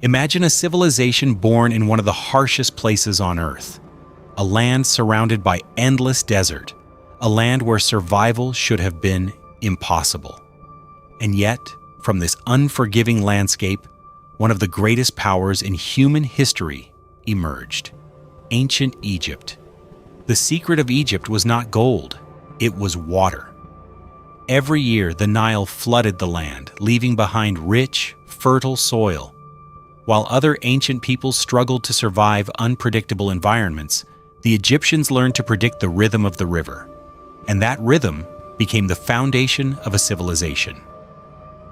Imagine a civilization born in one of the harshest places on Earth, a land surrounded by endless desert, a land where survival should have been impossible. And yet, from this unforgiving landscape, one of the greatest powers in human history emerged: ancient Egypt. The secret of Egypt was not gold, it was water. Every year, the Nile flooded the land, leaving behind rich, fertile soil. While other ancient peoples struggled to survive unpredictable environments, the Egyptians learned to predict the rhythm of the river. And that rhythm became the foundation of a civilization.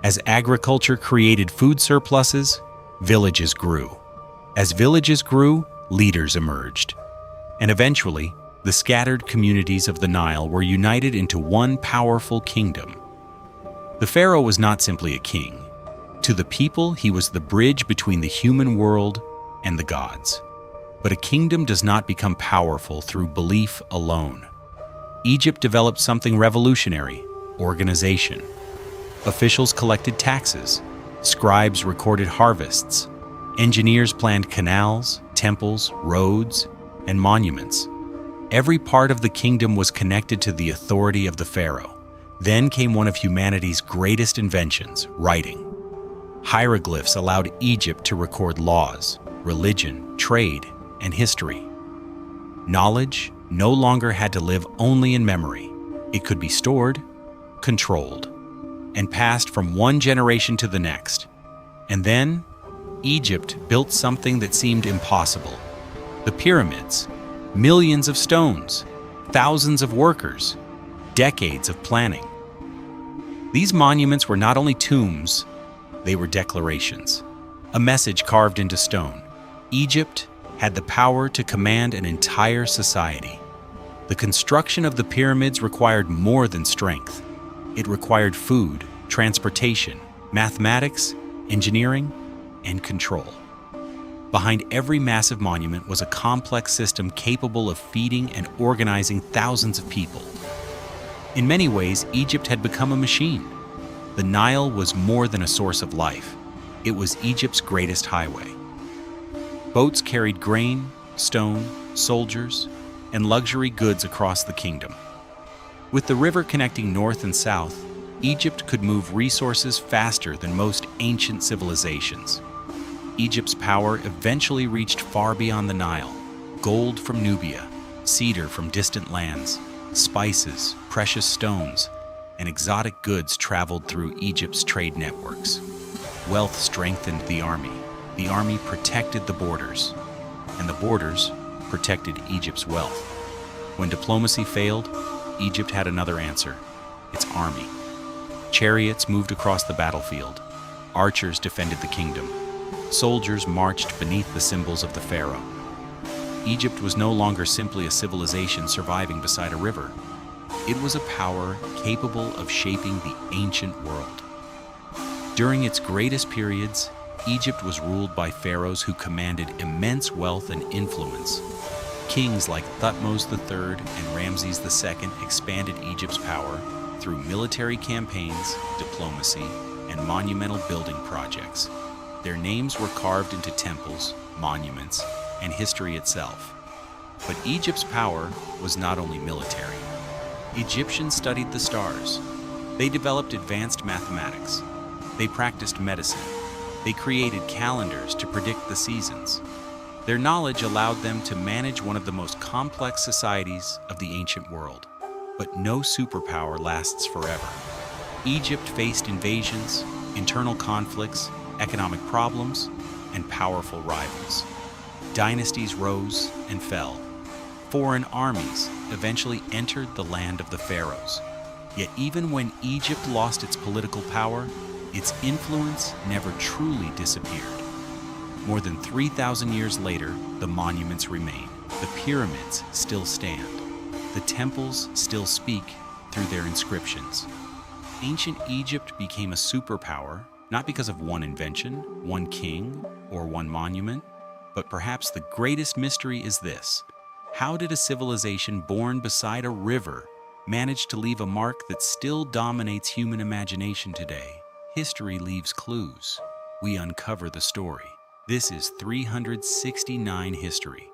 As agriculture created food surpluses, villages grew. As villages grew, leaders emerged. And eventually, the scattered communities of the Nile were united into one powerful kingdom. The pharaoh was not simply a king. To the people, he was the bridge between the human world and the gods. But a kingdom does not become powerful through belief alone. Egypt developed something revolutionary: organization. Officials collected taxes, scribes recorded harvests, engineers planned canals, temples, roads, and monuments. Every part of the kingdom was connected to the authority of the pharaoh. Then came one of humanity's greatest inventions: writing. Hieroglyphs allowed Egypt to record laws, religion, trade, and history. Knowledge no longer had to live only in memory. It could be stored, controlled, and passed from one generation to the next. And then, Egypt built something that seemed impossible: the pyramids. Millions of stones, thousands of workers, decades of planning. These monuments were not only tombs, they were declarations. A message carved into stone. Egypt had the power to command an entire society. The construction of the pyramids required more than strength. It required food, transportation, mathematics, engineering, and control. Behind every massive monument was a complex system capable of feeding and organizing thousands of people. In many ways, Egypt had become a machine. The Nile was more than a source of life. It was Egypt's greatest highway. Boats carried grain, stone, soldiers, and luxury goods across the kingdom. With the river connecting north and south, Egypt could move resources faster than most ancient civilizations. Egypt's power eventually reached far beyond the Nile. Gold from Nubia, cedar from distant lands, spices, precious stones, and exotic goods traveled through Egypt's trade networks. Wealth strengthened the army. The army protected the borders, and the borders protected Egypt's wealth. When diplomacy failed, Egypt had another answer: its army. Chariots moved across the battlefield. Archers defended the kingdom. Soldiers marched beneath the symbols of the pharaoh. Egypt was no longer simply a civilization surviving beside a river. It was a power capable of shaping the ancient world. During its greatest periods, Egypt was ruled by pharaohs who commanded immense wealth and influence. Kings like Thutmose III and Ramses II expanded Egypt's power through military campaigns, diplomacy, and monumental building projects. Their names were carved into temples, monuments, and history itself. But Egypt's power was not only military. Egyptians studied the stars. They developed advanced mathematics. They practiced medicine. They created calendars to predict the seasons. Their knowledge allowed them to manage one of the most complex societies of the ancient world. But no superpower lasts forever. Egypt faced invasions, internal conflicts, economic problems, and powerful rivals. Dynasties rose and fell. Foreign armies eventually entered the land of the pharaohs. Yet even when Egypt lost its political power, its influence never truly disappeared. More than 3,000 years later, the monuments remain. The pyramids still stand. The temples still speak through their inscriptions. Ancient Egypt became a superpower, not because of one invention, one king, or one monument, but perhaps the greatest mystery is this: how did a civilization born beside a river manage to leave a mark that still dominates human imagination today? History leaves clues. We uncover the story. This is 369 History.